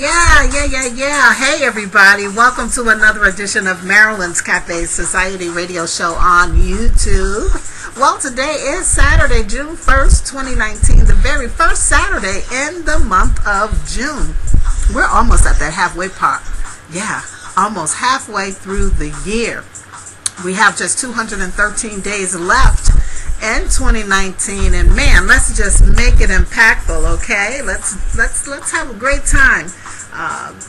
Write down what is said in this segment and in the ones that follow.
Yeah. Hey, everybody. Welcome to another edition of Marilyn's Cafe Society radio show on YouTube. Well, today is Saturday, June 1st, 2019, the very first Saturday in the month of June. We're almost at that halfway part. Yeah, almost halfway through the year. We have just 213 days left in 2019, and man, let's just make it impactful, okay? Let's have a great time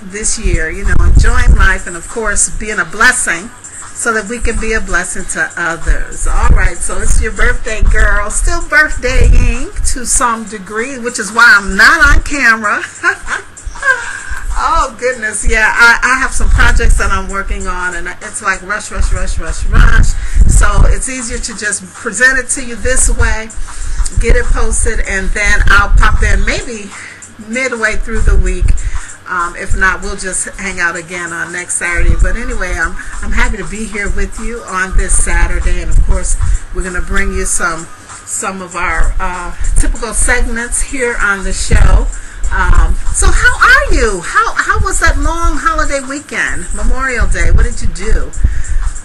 this year, enjoying life and of course being a blessing so that we can be a blessing to others. All right, so it's your birthday, girl. Still birthdaying to some degree, which is why I'm not on camera. Oh goodness, yeah, I have some projects that I'm working on, and it's like rush. So it's easier to just present it to you this way, get it posted, and then I'll pop in maybe midway through the week. If not, we'll just hang out again on next Saturday. But anyway, I'm happy to be here with you on this Saturday, and of course, we're going to bring you some of our typical segments here on the show. So how are you? How was that long holiday weekend, Memorial Day? What did you do?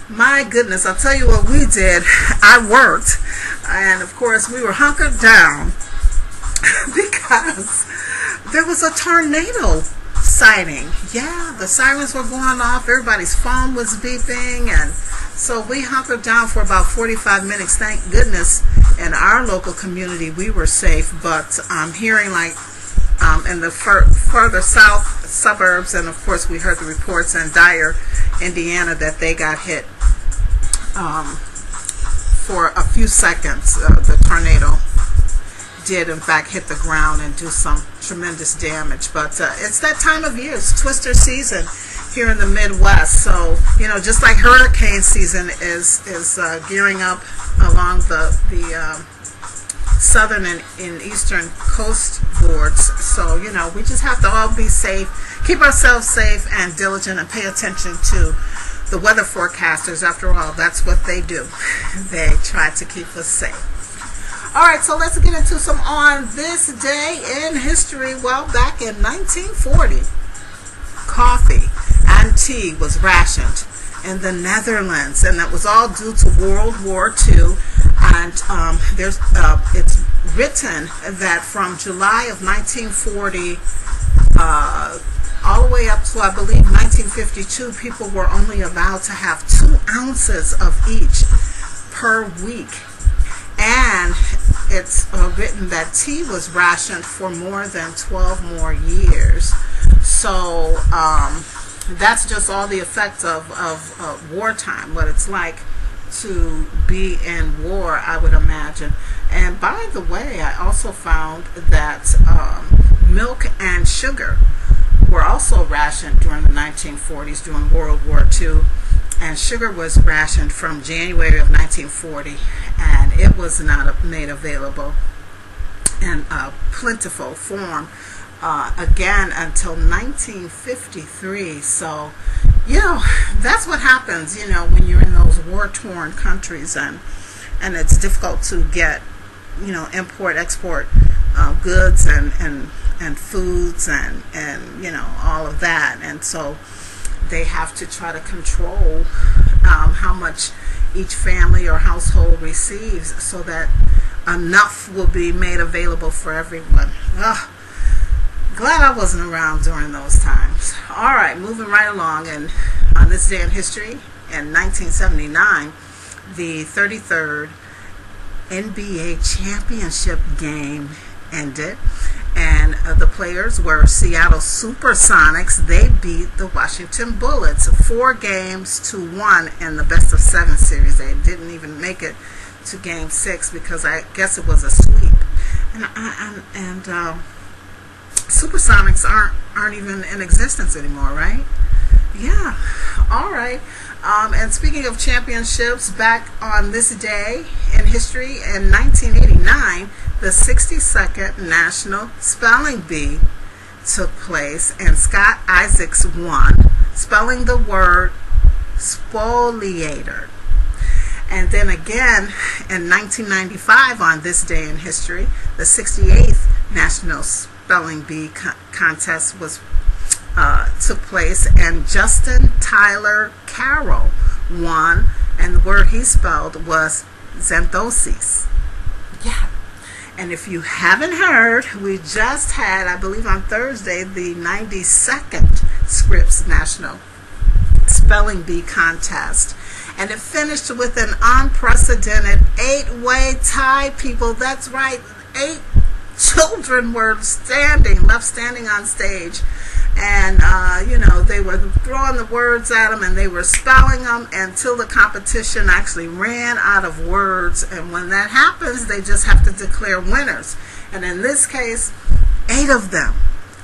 My goodness, I'll tell you what we did. I worked, and of course we were hunkered down because there was a tornado sighting. Yeah, the sirens were going off, everybody's phone was beeping, and so we hunkered down for about 45 minutes. Thank goodness in our local community we were safe, but I'm hearing like in the further south suburbs, and of course we heard the reports in Dyer, Indiana, that they got hit for a few seconds. The tornado did in fact hit the ground and do some tremendous damage, but it's that time of year. It's twister season here in the Midwest, so just like hurricane season is gearing up along the southern and eastern coast boards. So we just have to all be safe, keep ourselves safe and diligent, and pay attention to the weather forecasters. After all, that's what they do. They try to keep us safe. All right, so let's get into some on this day in history. Well, back in 1940, coffee and tea was rationed in the Netherlands, and that was all due to World War II. And it's written that from July of 1940 all the way up to, I believe, 1952, people were only allowed to have 2 ounces of each per week. And it's written that tea was rationed for more than 12 more years. So that's just all the effect of wartime, what it's like to be in war, I would imagine. And by the way, I also found that milk and sugar were also rationed during the 1940s, during World War II. And sugar was rationed from January of 1940, and it was not made available in a plentiful form again until 1953. So that's what happens when you're in those war-torn countries, and it's difficult to get import export goods and foods and all of that. And so they have to try to control how much each family or household receives so that enough will be made available for everyone. Glad I wasn't around during those times. All right, moving right along. And on this day in history, in 1979, the 33rd NBA championship game ended, and the players were Seattle Supersonics. They beat the Washington Bullets 4-1 in the best of 7 series. They didn't even make it to Game 6 because I guess it was a sweep. And Supersonics aren't even in existence anymore, right? Yeah. All right. And speaking of championships, back on this day in history, in 1989, the 62nd National Spelling Bee took place, and Scott Isaacs won, spelling the word spoliator. And then again, in 1995, on this day in history, the 68th National Spelling Bee contest was took place, and Justin Tyler Carroll won, and the word he spelled was Xanthosis. Yeah. And if you haven't heard, we just had, I believe on Thursday, the 92nd Scripps National Spelling Bee contest. And it finished with an unprecedented 8-way tie, people. That's right. 8 children were left standing on stage. And, they were throwing the words at them and they were spelling them until the competition actually ran out of words. And when that happens, they just have to declare winners. And in this case, 8 of them.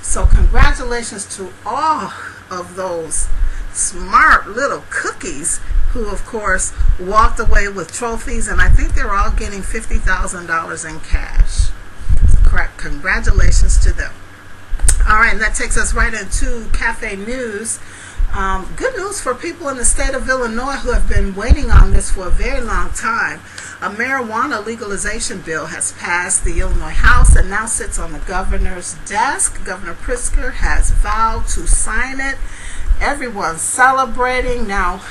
So congratulations to all of those smart little cookies who, of course, walked away with trophies. And I think they're all getting $50,000 in cash. So congratulations to them. All right, and that takes us right into Cafe News. Good news for people in the state of Illinois who have been waiting on this for a very long time. A marijuana legalization bill has passed the Illinois House and now sits on the governor's desk. Governor Pritzker has vowed to sign it. Everyone's celebrating. Now,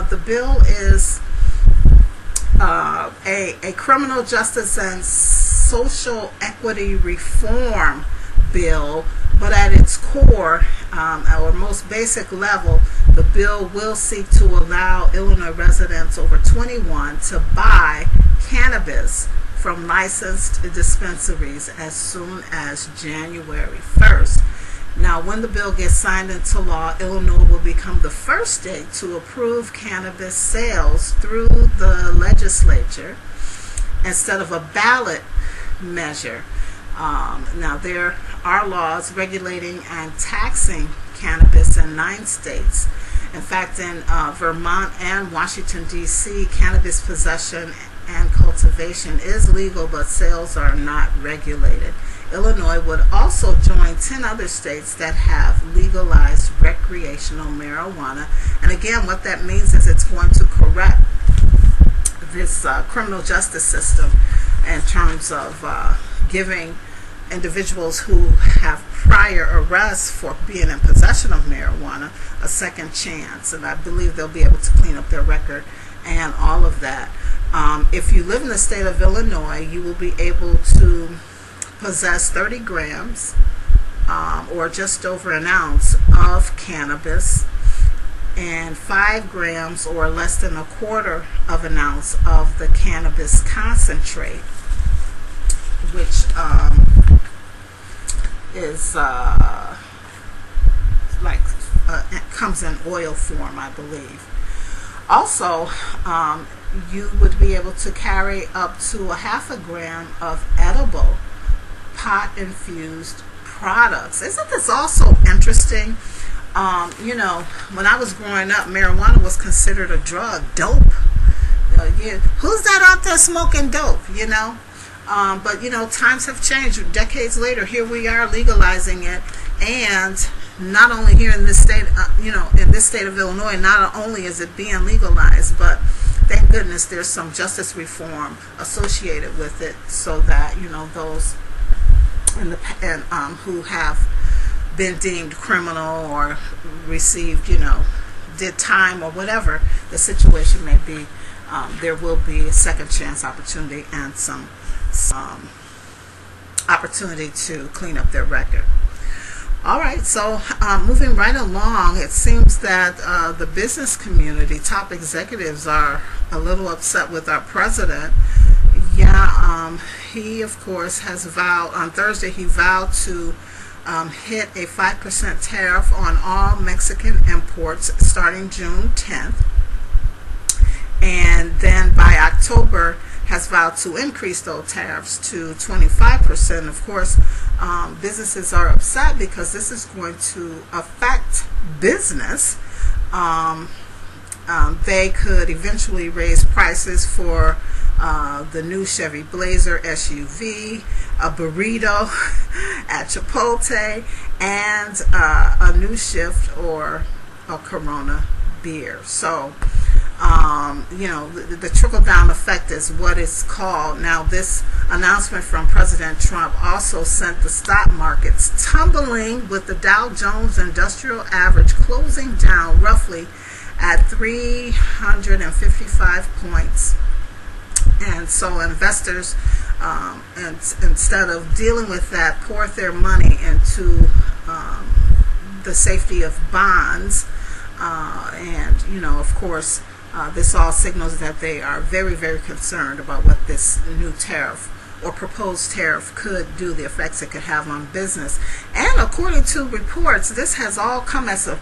the bill is a criminal justice and social equity reform bill, but at its core, our most basic level, the bill will seek to allow Illinois residents over 21 to buy cannabis from licensed dispensaries as soon as January 1st. Now, when the bill gets signed into law, Illinois will become the first state to approve cannabis sales through the legislature instead of a ballot measure. Now, there are laws regulating and taxing cannabis in 9 states. In fact, in Vermont and Washington, D.C., cannabis possession and cultivation is legal, but sales are not regulated. Illinois would also join 10 other states that have legalized recreational marijuana. And again, what that means is it's going to correct this criminal justice system in terms of giving individuals who have prior arrests for being in possession of marijuana a second chance. And I believe they'll be able to clean up their record and all of that. If you live in the state of Illinois, you will be able to possess 30 grams or just over an ounce of cannabis and 5 grams or less than a quarter of an ounce of the cannabis concentrate, which is comes in oil form, I believe. Also, you would be able to carry up to a half a gram of edible pot-infused products. Isn't this also interesting? When I was growing up, marijuana was considered a drug, dope. Who's that out there smoking dope, But, times have changed. Decades later, here we are legalizing it. And not only here in this state, in this state of Illinois, not only is it being legalized, but thank goodness there's some justice reform associated with it so that, those who have been deemed criminal or received, did time or whatever the situation may be, there will be a second chance opportunity and some opportunity to clean up their record. All right, so moving right along, it seems that the business community, top executives, are a little upset with our president. He, of course, has vowed, on Thursday, he vowed to hit a 5% tariff on all Mexican imports starting June 10th. And then by October, has vowed to increase those tariffs to 25%. Of course, businesses are upset because this is going to affect business. They could eventually raise prices for the new Chevy Blazer SUV, a burrito at Chipotle, and a new Shift or a Corona beer. So The trickle-down effect is what it's called. Now, this announcement from President Trump also sent the stock markets tumbling, with the Dow Jones Industrial Average closing down roughly at 355 points. And so investors, instead of dealing with that, poured their money into the safety of bonds. Of course, this all signals that they are very, very concerned about what this new tariff or proposed tariff could do, the effects it could have on business. And according to reports, this has all come as a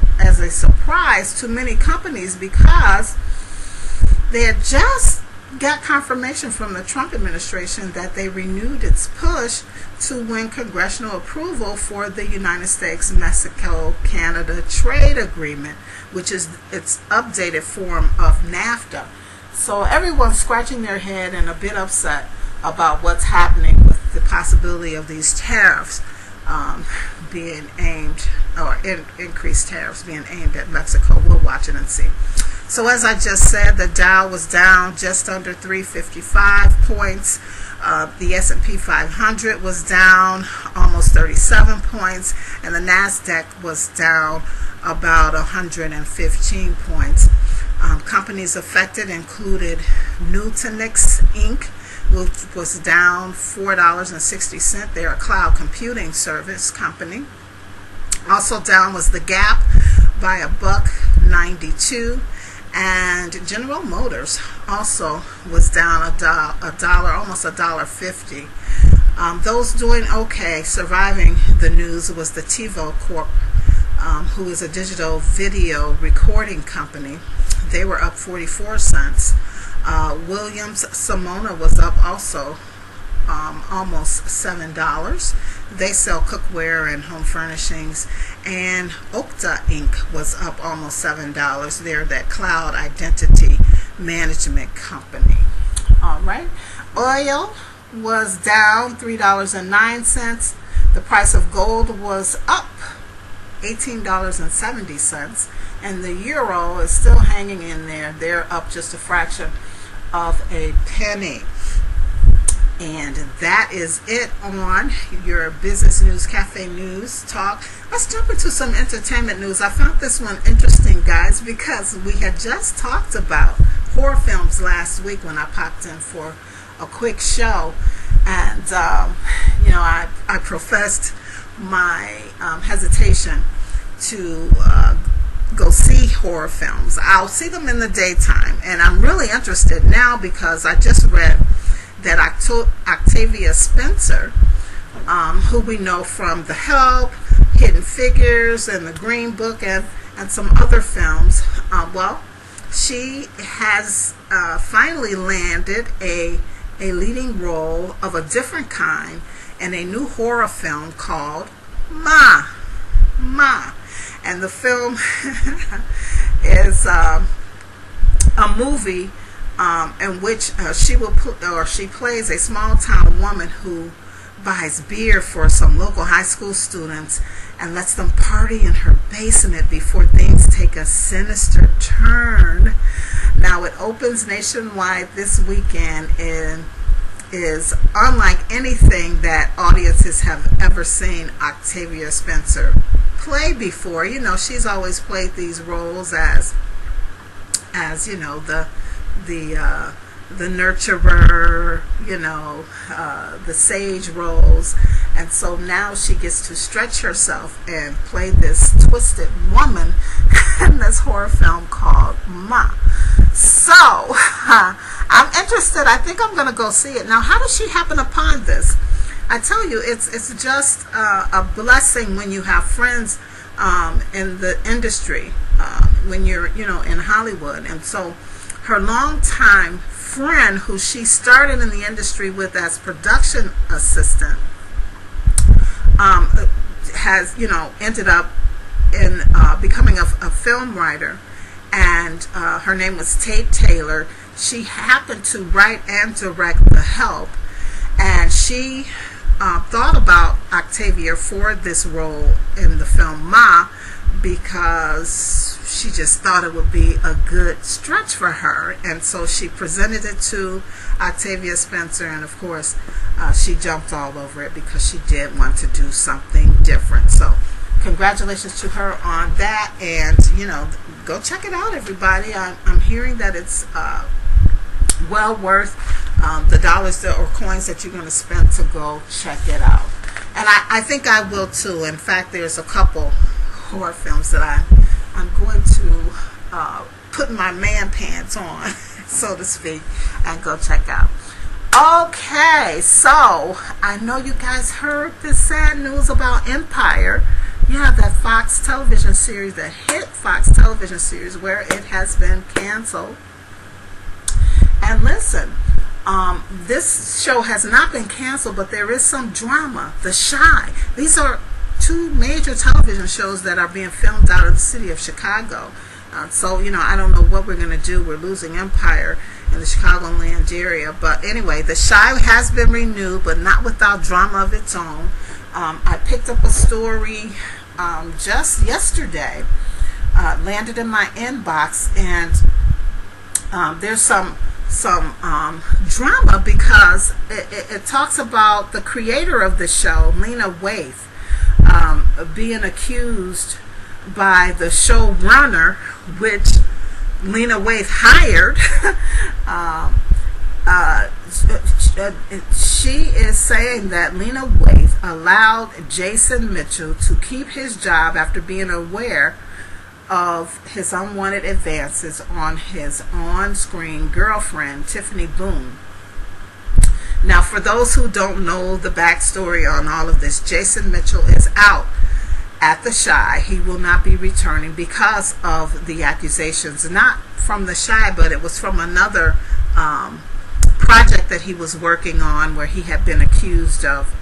surprise to many companies, because they had just got confirmation from the Trump administration that they renewed its push to win congressional approval for the United States-Mexico-Canada trade agreement, which is its updated form of NAFTA. So everyone's scratching their head and a bit upset about what's happening with the possibility of these tariffs being aimed, or increased tariffs being aimed at Mexico. We'll watch it and see. So as I just said, the Dow was down just under 355 points. The S&P 500 was down almost 37 points, and the NASDAQ was down about 115 points. Companies affected included Nutanix Inc., which was down $4.60. They're a cloud computing service company. Also down was the Gap by $1.92. And General Motors also was down a dollar, almost $1.50. Those doing okay, surviving the news, was the TiVo Corp, who is a digital video recording company. They were up 44 cents. Williams Sonoma was up also almost $7. They sell cookware and home furnishings. And Okta Inc. was up almost $7. They're that cloud identity management company. All right. Oil was down $3.09. The price of gold was up $18.70. And the euro is still hanging in there. They're up just a fraction of a penny. And that is it on your Business News Cafe News Talk. Let's jump into some entertainment news. I found this one interesting, guys, because we had just talked about horror films last week when I popped in for a quick show. And, I professed my hesitation to go see horror films. I'll see them in the daytime. And I'm really interested now because I just read that Octavia Spencer, who we know from The Help, Hidden Figures, and The Green Book, and some other films, she has finally landed a leading role of a different kind in a new horror film called Ma. And the film is a movie in which she plays a small town woman who buys beer for some local high school students and lets them party in her basement before things take a sinister turn. Now, it opens nationwide this weekend and is unlike anything that audiences have ever seen Octavia Spencer play before. She's always played these roles as the nurturer, the sage roles. And so now she gets to stretch herself and play this twisted woman in this horror film called Ma. So, I'm interested. I think I'm going to go see it. Now, how does she happen upon this? I tell you, it's just a blessing when you have friends in the industry, when you're, in Hollywood. And so her longtime friend, who she started in the industry with as production assistant, has, ended up in becoming a film writer. And her name was Tate Taylor. She happened to write and direct The Help. And she thought about Octavia for this role in the film Ma because she just thought it would be a good stretch for her. And so she presented it to Octavia Spencer, and of course she jumped all over it because she did want to do something different. So congratulations to her on that, and go check it out, everybody. I'm hearing that it's well worth the dollars or coins that you're going to spend to go check it out. And I think I will too. In fact, there's a couple horror films that I'm going to put my man pants on, so to speak, and go check out. Okay, so I know you guys heard this sad news about Empire. Yeah, that Fox television series, that hit Fox television series, where it has been canceled. And listen, this show has not been canceled, but there is some drama. The Chi. These are two major television shows that are being filmed out of the city of Chicago. So, I don't know what we're going to do. We're losing Empire in the Chicagoland area. But anyway, The Chi has been renewed, but not without drama of its own. I picked up a story just yesterday, landed in my inbox, and there's some drama because it talks about the creator of the show, Lena Waithe, being accused by the showrunner, which Lena Waithe hired. She is saying that Lena Waithe allowed Jason Mitchell to keep his job after being aware of his unwanted advances on his on-screen girlfriend, Tiffany Boone. Now, for those who don't know the backstory on all of this, Jason Mitchell is out at the Chi. He will not be returning because of the accusations, not from the Chi, but it was from another project that he was working on where he had been accused of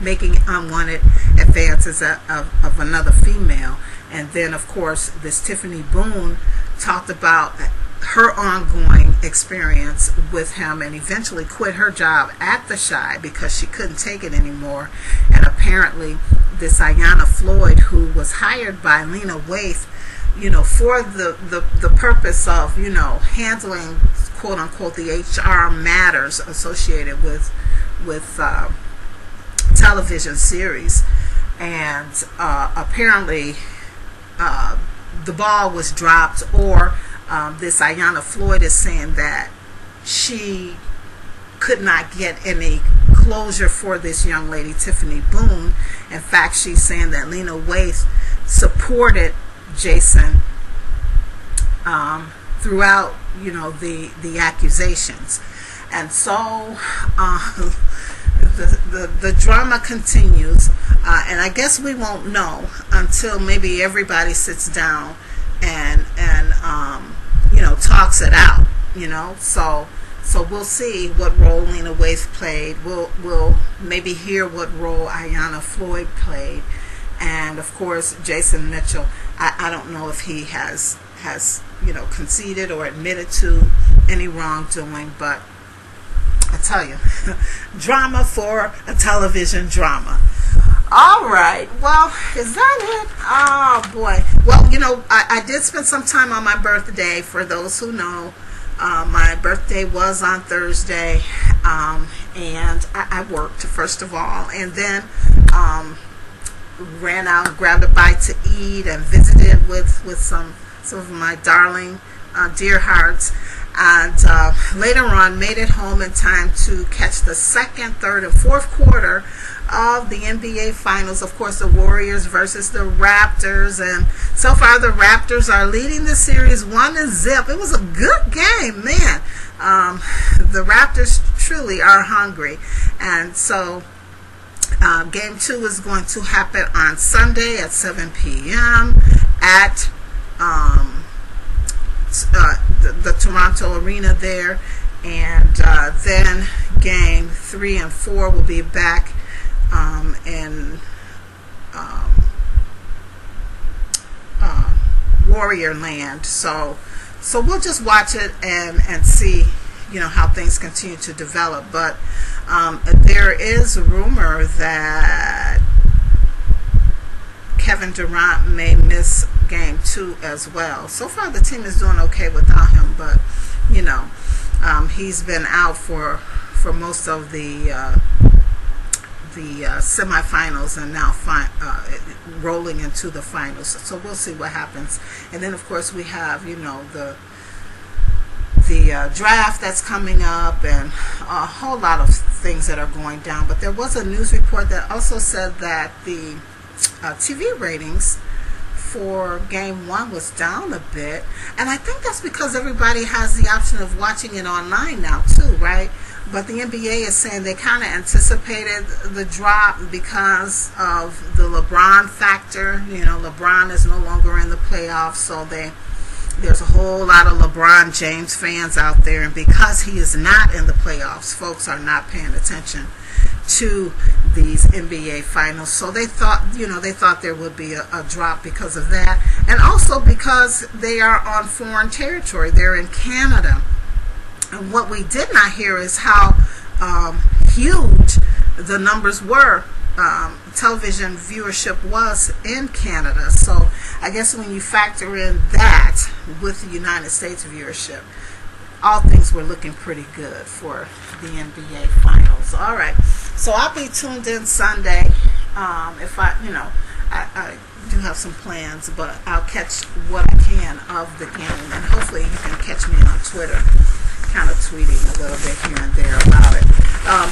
making unwanted advances of another female. And then, of course, this Tiffany Boone talked about her ongoing experience with him and eventually quit her job at the Chi because she couldn't take it anymore. And apparently this Ayanna Floyd, who was hired by Lena Waithe, for the purpose of, handling, quote unquote, the HR matters associated with television series. And apparently the ball was dropped, or this Ayanna Floyd is saying that she could not get any closure for this young lady, Tiffany Boone. In fact, she's saying that Lena Waithe supported Jason throughout, the accusations. And so the drama continues, and I guess we won't know until maybe everybody sits down and talks it out. So we'll see what role Lena Waithe played. We'll maybe hear what role Ayanna Floyd played, and of course Jason Mitchell. I don't know if he has conceded or admitted to any wrongdoing, but I tell you, drama for a television drama. All right. Well, is that it? Oh, boy. Well, I did spend some time on my birthday. For those who know, my birthday was on Thursday, and I worked, first of all, and then ran out and grabbed a bite to eat and visited with some of my darling dear hearts. And later on made it home in time to catch the second, third, and fourth quarter of the NBA Finals. Of course, the Warriors versus the Raptors, and so far the Raptors are leading the series 1-0. It was a good game, man. The Raptors truly are hungry, and so game 2 is going to happen on Sunday at 7 p.m. at the Toronto Arena there, and then game 3 and 4 will be back in Warrior Land. So we'll just watch it and see how things continue to develop. But there is a rumor that Kevin Durant may miss game 2 as well. So far the team is doing okay without him, but he's been out for most of the semifinals and now rolling into the finals. So we'll see what happens. And then of course we have the draft that's coming up and a whole lot of things that are going down. But there was a news report that also said that the TV ratings for game 1 was down a bit, and I think that's because everybody has the option of watching it online now too, right? But the NBA is saying they kind of anticipated the drop because of the LeBron factor. LeBron is no longer in the playoffs, so there's a whole lot of LeBron James fans out there, and because he is not in the playoffs, folks are not paying attention to these NBA finals. So they thought there would be a drop because of that, and also because they are on foreign territory. They're in Canada. And what we did not hear is how huge the numbers were. Television viewership was in Canada. So I guess when you factor in that with the United States viewership, all things were looking pretty good for the NBA finals. All right. So I'll be tuned in Sunday. If I do have some plans, but I'll catch what I can of the game, and hopefully you can catch me on Twitter, kind of tweeting a little bit here and there about it.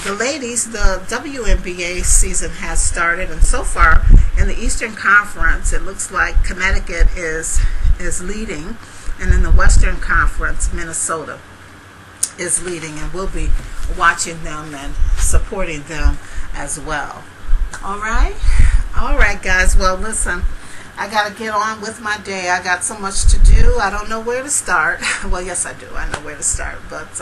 The ladies, the WNBA season has started, and so far in the Eastern Conference, it looks like Connecticut is leading, and in the Western Conference, Minnesota is leading, and we'll be watching them and supporting them as well. All right, guys. Well, listen, I got to get on with my day. I got so much to do. I don't know where to start. Well, yes, I do. I know where to start. But,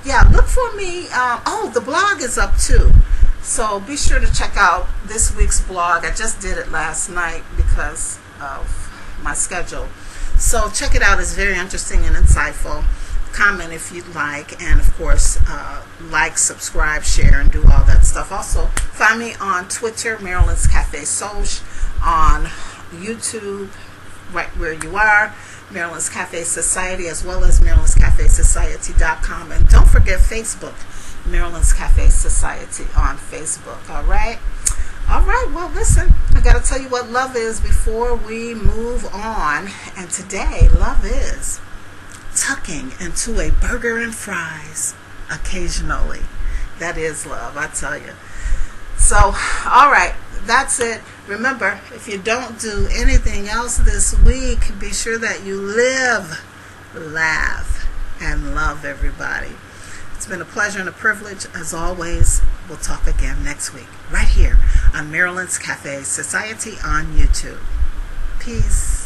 yeah, look for me. The blog is up, too. So be sure to check out this week's blog. I just did it last night because of my schedule. So check it out. It's very interesting and insightful. Comment if you'd like. And, of course, like, subscribe, share, and do all that stuff. Also, find me on Twitter, Marilyn's Cafe Soch, on YouTube, right where you are, Marilyn's Cafe Society, as well as Maryland'sCafeSociety.com. And don't forget Facebook, Marilyn's Cafe Society on Facebook. All right, well, listen, I got to tell you what love is before we move on. And today, love is tucking into a burger and fries occasionally. That is love, I tell you. So, all right, that's it. Remember, if you don't do anything else this week, be sure that you live, laugh, and love everybody. It's been a pleasure and a privilege. As always, we'll talk again next week, right here on Marilyn's Cafe Society on YouTube. Peace.